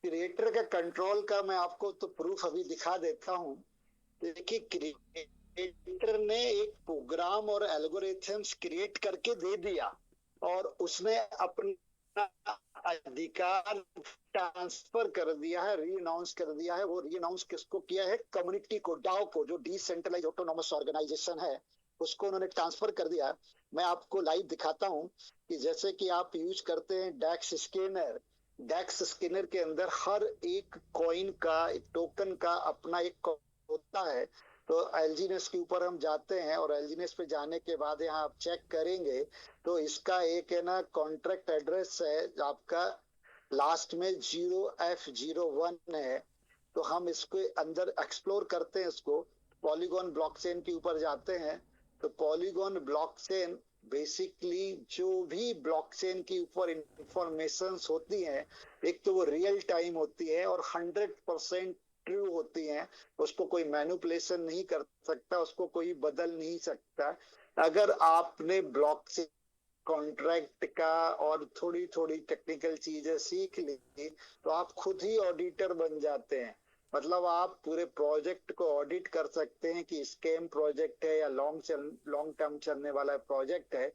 Creator का control का मैं आपको तो प्रूफ अभी दिखा देता हूँ। देखिए, क्रिएटर ने एक प्रोग्राम और एल्गोरिथम्स क्रिएट करके दे दिया, और उसने अपना अधिकार ट्रांसफर कर दिया है, री अनाउंस कर दिया है। वो री अनाउंस किसको किया है? कम्युनिटी को, डाओ को, जो डिसेंट्रलाइज ऑटोनोमस ऑर्गेनाइजेशन है, उसको उन्होंने ट्रांसफर कर दिया। मैं आपको लाइव दिखाता हूँ कि जैसे कि आप यूज करते हैं डैक्स स्कैनर। डैक्स स्कैनर के अंदर हर एक कॉइन का, एक टोकन का अपना एक होता है। तो एलजीनेस के ऊपर हम जाते हैं, और एलजीनेस पे जाने के बाद यहाँ आप चेक करेंगे तो इसका एक है ना कॉन्ट्रैक्ट एड्रेस है आपका, लास्ट में 0F01 है। तो हम इसके अंदर एक्सप्लोर करते हैं इसको, पॉलीगॉन ब्लॉकचेन के ऊपर जाते हैं। तो पॉलीगॉन ब्लॉकचेन बेसिकली जो भी ब्लॉकचेन के ऊपर इंफॉर्मेशन होती हैं, एक तो वो रियल टाइम होती है और 100% ट्रू होती हैं। उसको कोई मैनिपुलेशन नहीं कर सकता, उसको कोई बदल नहीं सकता। अगर आपने ब्लॉकचेन कॉन्ट्रैक्ट का और थोड़ी थोड़ी टेक्निकल चीजें सीख ली, तो आप खुद ही ऑडिटर बन जाते हैं। मतलब आप पूरे प्रोजेक्ट को ऑडिट कर सकते हैं कि स्कैम प्रोजेक्ट है या लॉन्ग टर्म चलने वाला प्रोजेक्ट है।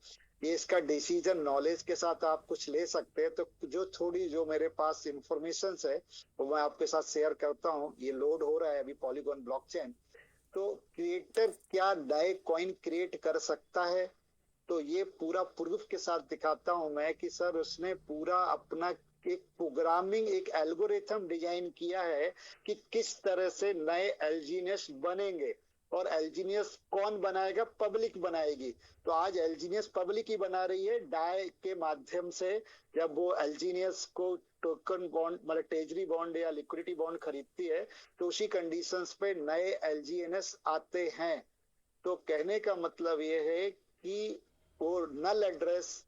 ये इसका डिसीजन नॉलेज के साथ आप कुछ ले सकते हैं। तो जो मेरे पास इंफॉर्मेशन है वो मैं आपके साथ शेयर करता हूँ। ये लोड हो रहा है अभी पॉलीगॉन ब्लॉकचेन। तो क्रिएटर क्या नए कॉइन क्रिएट कर सकता है? तो ये पूरा प्रूफ के साथ दिखाता हूं मैं कि सर उसने पूरा अपना एक प्रोग्रामिंग, एक एल्गोरिथम डिजाइन किया है कि किस तरह से नए एलजीनियस बनेंगे। और एलजीनियस कौन बनाएगा? पब्लिक बनाएगी। तो आज एलजीनियस पब्लिक ही बना रही है डाई के माध्यम से। जब वो एलजीनियस को टोकन बॉन्ड, मतलब ट्रेजरी बॉन्ड या लिक्विडिटी बॉन्ड खरीदती है, तो उसी कंडीशंस पे नए एलजीएनएस आते हैं। तो कहने का मतलब ये है कि वो नल एड्रेस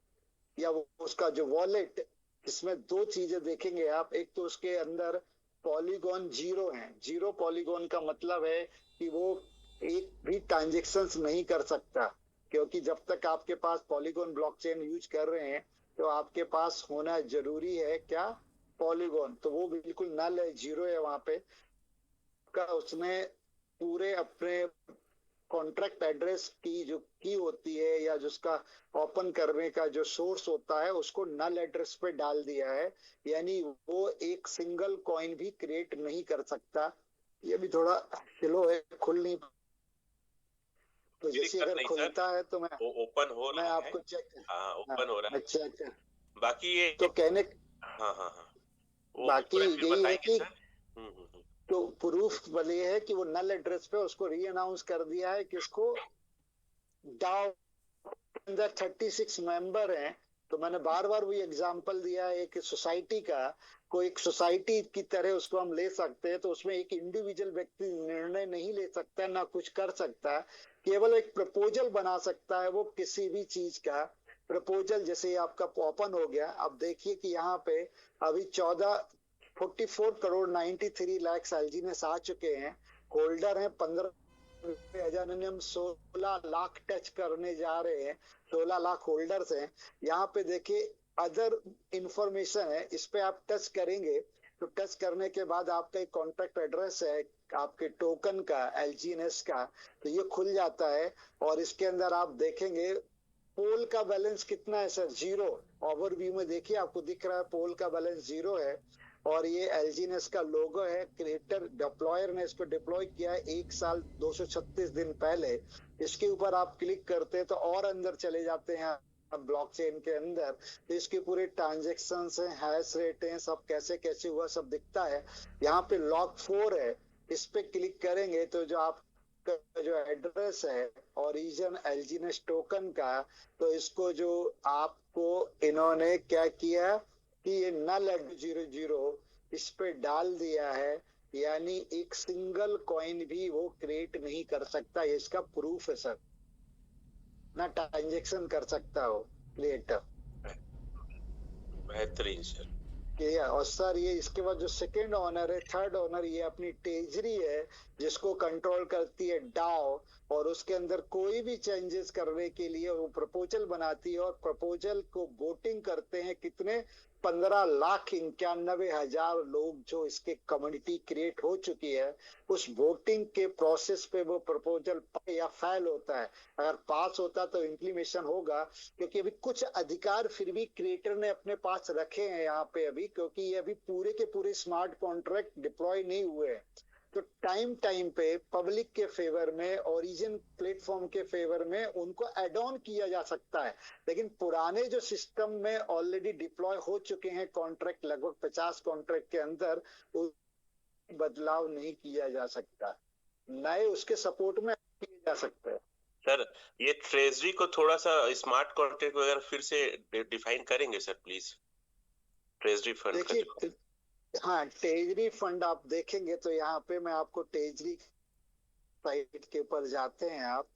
या वो उसका जो वॉलेट, इसमें दो चीजें देखेंगे आप। एक तो उसके अंदर पॉलीगॉन जीरो है। जीरो पॉलीगॉन का मतलब है कि वो एक भी ट्रांजेक्शन्स नहीं कर सकता, क्योंकि जब तक आपके पास पॉलीगॉन ब्लॉकचेन यूज कर रहे हैं तो आपके पास होना जरूरी है क्या? पॉलीगॉन। तो वो बिल्कुल नल है, जीरो है वहां पे। का उसने पूरे अपने कॉन्ट्रैक्ट एड्रेस की जो की होती है या जिसका ओपन करने का जो सोर्स होता है, उसको नल एड्रेस पे डाल दिया है। यानी वो एक सिंगल कॉइन भी क्रिएट नहीं कर सकता। ये भी थोड़ा स्लो है, खुल नहीं। तो कोई जैसे दिक्कत अगर नहीं सर, खुलता है तो वो ओपन हो मैं रहा है। आपको चेक। हाँ हाँ, ओपन हो रहा अच्छा अच्छा। है। बाकी ये, तो कहने, हाँ हाँ हाँ, वो बाकी पूरा फिर यही है बताएंगे कि सर। हम्म। तो प्रूफ वाले है कि वो नल एड्रेस पे उसको री अनाउंस कर दिया है कि उसको डाउ अंदर 36 मेंबर हैं। तो मैंने बार बार वही एग्जांपल दिया है एक सोसाइटी का। को एक सोसाइटी की तरह उसको हम ले सकते हैं। तो उसमें एक इंडिविजुअल व्यक्ति निर्णय नहीं ले सकता, ना कुछ कर सकता। केवल एक प्रपोजल बना सकता है वो किसी भी चीज का। प्रपोजल जैसे आपका ओपन हो गया, अब देखिए कि यहाँ पे अभी 44 करोड़ 93 लाख एलजीनेस आ चुके हैं। होल्डर हैं 15 हजार, हम 16 लाख टच करने जा रहे हैं। 16 लाख होल्डर्स हैं। यहाँ पे देखिए अदर इंफॉर्मेशन है, इस पे आप टच करेंगे। तो टच करने के बाद आपका एक कॉन्टैक्ट एड्रेस है आपके टोकन का, एलजीएनएस का। तो ये खुल जाता है, और इसके अंदर आप देखेंगे पोल का बैलेंस कितना है सर? जीरो। ओवरव्यू में देखिए आपको दिख रहा है पोल का बैलेंस जीरो है। और ये एलजीनेस का लोगो है। क्रिएटर डिप्लॉयर ने इसको डिप्लॉय किया है 1 साल 236 दिन पहले। इसके ऊपर आप क्लिक करते हैं तो और अंदर चले जाते हैं ब्लॉकचेन के अंदर। तो इसके पूरे ट्रांजेक्शन है, हैश रेट है, सब कैसे कैसे हुआ सब दिखता है। यहाँ पे लॉग 4 है, इस पे क्लिक करेंगे तो जो आप जो एड्रेस है ओरिजिन एलजीनेस टोकन का, तो इसको जो आपको इन्होंने क्या किया कि ये नल 00 इस पे डाल दिया है। यानी एक सिंगल कॉइन भी वो क्रिएट नहीं कर सकता। ये इसका प्रूफ है सर। ना ट्रांजेक्शन कर सकता हो क्रिएटर। बेहतरीन सर। और सर ये इसके बाद जो सेकंड ऑनर है, थर्ड ऑनर, ये अपनी टेजरी है जिसको कंट्रोल करती है डाओ। और उसके अंदर कोई भी चेंजेस करने के लिए वो प्रपोजल बनाती है, और प्रपोजल को वोटिंग करते हैं कितने? 15,91,000 लोग जो इसके कम्युनिटी क्रिएट हो चुकी है, उस वोटिंग के प्रोसेस पे वो प्रपोजल या फेल होता है। अगर पास होता तो इम्प्लीमेशन होगा, क्योंकि अभी कुछ अधिकार फिर भी क्रिएटर ने अपने पास रखे हैं यहाँ पे अभी, क्योंकि ये अभी पूरे के पूरे स्मार्ट कॉन्ट्रैक्ट डिप्लॉय नहीं हुए हैं। तो टाइम टाइम पे पब्लिक के फेवर में, ओरिजिन प्लेटफॉर्म के फेवर में उनको एड ऑन किया जा सकता है। लेकिन पुराने जो सिस्टम में ऑलरेडी डिप्लॉय हो चुके हैं कॉन्ट्रैक्ट, लगभग 50 कॉन्ट्रैक्ट के अंदर, बदलाव नहीं किया जा सकता, नए उसके सपोर्ट में किए जा सकते हैं। सर ये ट्रेजरी को थोड़ा सा स्मार्ट कॉन्ट्रैक्ट वगैरह फिर से डिफाइन करेंगे सर प्लीज, ट्रेजरी फंड का जो। देखिए, हाँ, ट्रेजरी फंड आप देखेंगे तो यहाँ पे मैं आपको ट्रेजरी साइट के ऊपर जाते हैं आप,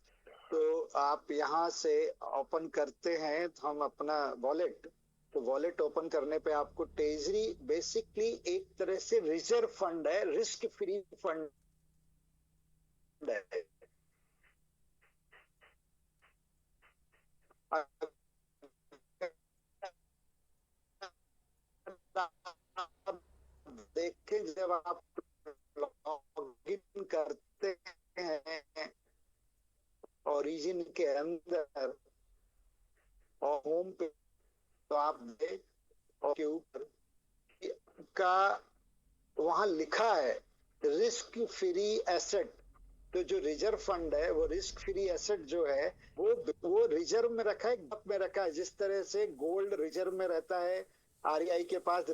तो आप यहाँ से ओपन करते हैं हम अपना वॉलेट। तो वॉलेट ओपन करने पे आपको ट्रेजरी बेसिकली एक तरह से रिजर्व फंड है, रिस्क फ्री फंड है। देखें, जब आप लॉगिन करते हैं ओरिजिन के अंदर और होम पे, तो आप के ऊपर का वहां लिखा है रिस्क फ्री एसेट। तो जो रिजर्व फंड है, वो रिस्क फ्री एसेट जो है वो रिजर्व में रखा है, गप में रखा है। जिस तरह से गोल्ड रिजर्व में रहता है आरबीआई के पास,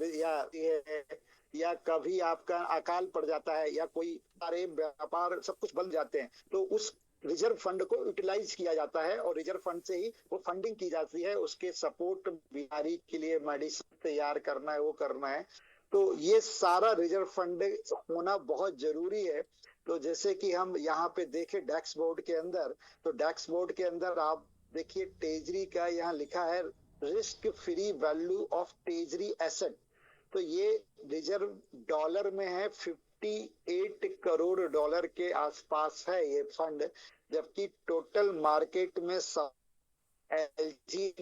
या कभी आपका अकाल पड़ जाता है या कोई सारे व्यापार सब कुछ बंद जाते हैं, तो उस रिजर्व फंड को यूटिलाइज किया जाता है और रिजर्व फंड से ही वो फंडिंग की जाती है। उसके सपोर्ट, बीमारी के लिए मेडिसिन तैयार करना है, वो करना है। तो ये सारा रिजर्व फंड होना बहुत जरूरी है। तो जैसे कि हम यहाँ पे देखें डैक्स बोर्ड के अंदर, तो डैक्स बोर्ड के अंदर आप देखिए ट्रेजरी का यहाँ लिखा है risk free value of treasury asset. तो ये रिजर्व डॉलर में है, 58 करोड़ डॉलर के आसपास है ये फंड, जबकि टोटल मार्केट में एलजी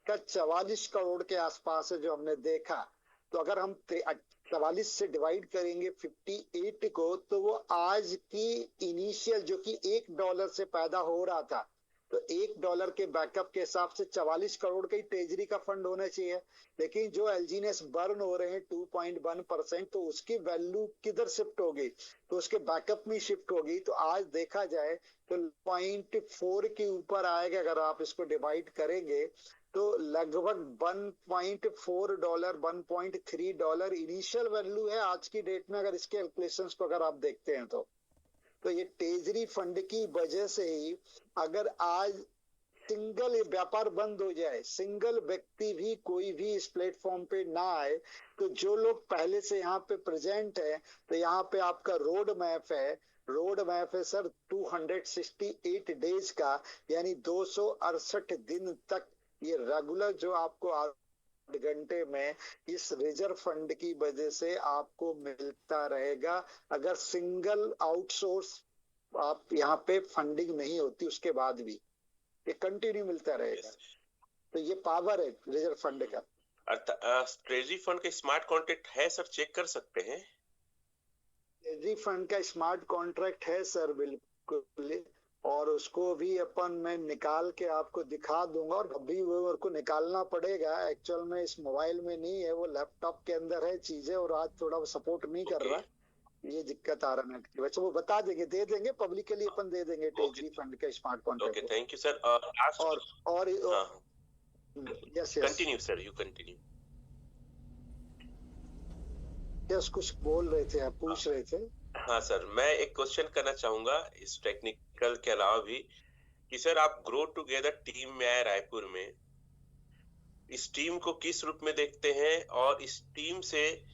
का 44 करोड़ के आसपास है जो हमने देखा। तो अगर हम 44 से डिवाइड करेंगे 58 को, तो वो आज की इनिशियल जो कि $1 से पैदा हो रहा था, तो $1 के बैकअप के हिसाब से 44 करोड़ का ही ट्रेजरी का फंड होना चाहिए। लेकिन जो एलजीनेस बर्न हो रहे हैं 2.1%, तो उसकी वैल्यू किधर शिफ्ट होगी, तो उसके बैकअप में शिफ्ट होगी। तो आज देखा जाए तो 0.4 के ऊपर आएगा। अगर आप इसको डिवाइड करेंगे तो लगभग $1.4, $1.3 इनिशियल वैल्यू है आज की डेट में, अगर इसके कैलकुलेशंस को अगर आप देखते हैं तो ये ट्रेजरी फंड की वजह से ही, अगर आज सिंगल व्यापार बंद हो जाए, सिंगल व्यक्ति भी कोई भी इस प्लेटफॉर्म पे ना आए, तो जो लोग पहले से यहाँ पे प्रेजेंट है, तो यहाँ पे आपका रोड मैप है सर 268 डेज का, यानी 268 दिन तक ये रेगुलर जो आपको 8 घंटे में इस रिजर्व फंड की वजह से आपको मिलता रहेगा। अगर सिंगल आउटसोर्स आप यहाँ पे फंडिंग नहीं होती, उसके बाद भी ये कंटिन्यू मिलता रहेगा। तो ये पावर है रिजर्व फंड का। ट्रेजरी फंड का स्मार्ट कॉन्ट्रैक्ट है सर, चेक कर सकते हैं? ट्रेजरी फंड का स्मार्ट कॉन्ट्रैक्ट है सर, बिल्कुल, और उसको भी अपन मैं निकाल के आपको दिखा दूंगा। और अभी वो मेरे को निकालना पड़ेगा, एक्चुअल में इस मोबाइल में नहीं है, वो लैपटॉप के अंदर है चीजें, और आज थोड़ा सपोर्ट नहीं कर रहा, ये दिक्कत आ रहा है। वैसे वो बता देंगे, दे देंगे पब्लिकली, अपन दे देंगे ट्रेजरी फंड का smart contract. Okay, thank you sir. और yes continue sir, you continue. Yes, कुछ बोल रहे थे आप, पूछ रहे थे। हाँ सर, मैं एक क्वेश्चन करना चाहूंगा इस टेक्निकल के अलावा भी, कि सर आप ग्रो टुगेदर टीम में आए रायपुर में, इस टीम को किस रूप में देखते हैं, और इस टीम से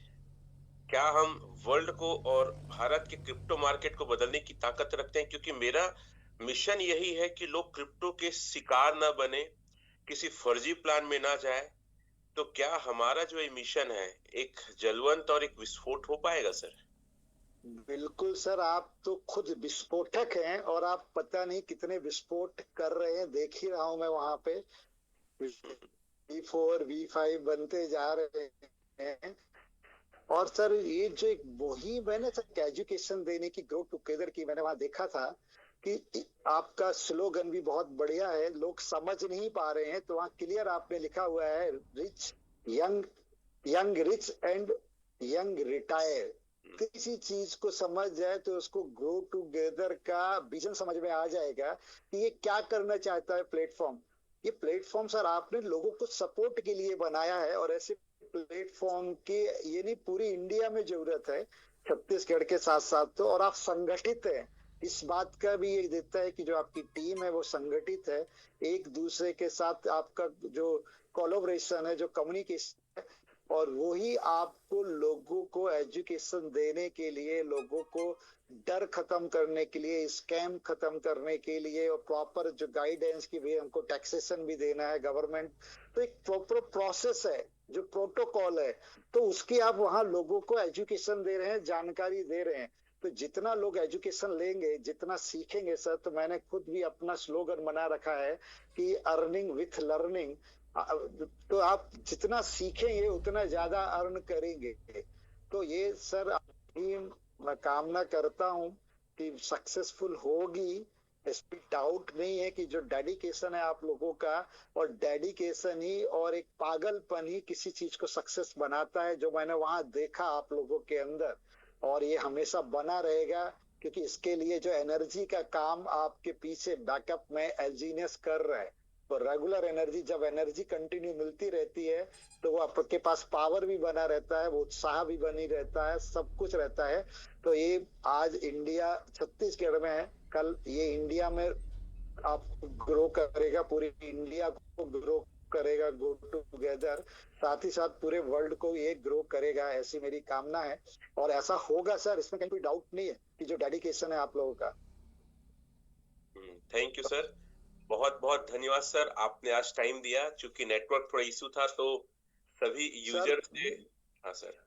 क्या हम वर्ल्ड को और भारत के क्रिप्टो मार्केट को बदलने की ताकत रखते हैं? क्योंकि मेरा मिशन यही है कि लोग क्रिप्टो के शिकार ना बने, किसी फर्जी प्लान में ना जाए। तो क्या हमारा जो ये मिशन है एक जलवंत और एक विस्फोट हो पाएगा सर? बिल्कुल सर, आप तो खुद विस्फोटक हैं, और आप पता नहीं कितने विस्फोट कर रहे हैं, देख ही रहा हूं मैं वहां पे। V4 V5 बनते जा रहे हैं। और सर ये जो एक वही मैंने सर एजुकेशन देने की, ग्रो टुगेदर की, मैंने वहां देखा था कि आपका स्लोगन भी बहुत बढ़िया है, लोग समझ नहीं पा रहे हैं, तो वहाँ क्लियर आपने लिखा हुआ है rich young, young rich and young retire. किसी चीज को समझ जाए तो उसको ग्रो टुगेदर का विजन समझ में आ जाएगा कि ये क्या करना चाहता है प्लेटफॉर्म। ये प्लेटफॉर्म सर आपने लोगों को सपोर्ट के लिए बनाया है, और ऐसे प्लेटफॉर्म की ये नहीं पूरी इंडिया में जरूरत है, छत्तीसगढ़ के साथ साथ तो। और आप संगठित हैं, इस बात का भी ये देता है कि जो आपकी टीम है वो संगठित है, एक दूसरे के साथ आपका जो कोलैबोरेशन है, जो कम्युनिकेशन है, और वही आपको लोगों को एजुकेशन देने के लिए, लोगों को डर खत्म करने के लिए, स्कैम खत्म करने के लिए, और प्रॉपर जो गाइडेंस की भी हमको टैक्सेशन भी देना है गवर्नमेंट, तो एक प्रॉपर प्रोसेस है, जो प्रोटोकॉल है, तो उसकी आप वहां लोगों को एजुकेशन दे रहे हैं, जानकारी दे रहे हैं। तो जितना लोग एजुकेशन लेंगे, जितना सीखेंगे सर, तो मैंने खुद भी अपना स्लोगन बना रखा है कि अर्निंग विथ लर्निंग। तो आप जितना सीखेंगे उतना ज्यादा अर्न करेंगे। तो ये सर आपकी मैं कामना करता हूँ कि सक्सेसफुल होगी, इसमें डाउट नहीं है कि जो डेडिकेशन है आप लोगों का, और डेडिकेशन ही और एक पागलपन ही किसी चीज को सक्सेस बनाता है, जो मैंने वहां देखा आप लोगों के अंदर, और ये हमेशा बना रहेगा, क्योंकि इसके लिए जो एनर्जी का काम आपके पीछे बैकअप में एल्जीनियस कर रहा है। तो रेगुलर एनर्जी, जब एनर्जी कंटिन्यू मिलती रहती है, तो वो आपके पास पावर भी बना रहता है, वो उत्साह भी बनी रहता है, सब कुछ रहता है। तो ये आज इंडिया छत्तीसगढ़ में है, कल ये इंडिया में आप ग्रो करेगा, पूरी इंडिया को ग्रो करेगा, गो टुगेदर, साथ ही साथ पूरे वर्ल्ड को ये ग्रो करेगा, ऐसी मेरी कामना है। और ऐसा होगा सर, इसमें कहीं कोई डाउट नहीं है कि जो डेडिकेशन है आप लोगों का। थैंक यू सर, बहुत बहुत धन्यवाद सर, आपने आज टाइम दिया। चूंकि नेटवर्क थोड़ा इशू था तो सभी यूजर्स ने, हाँ सर।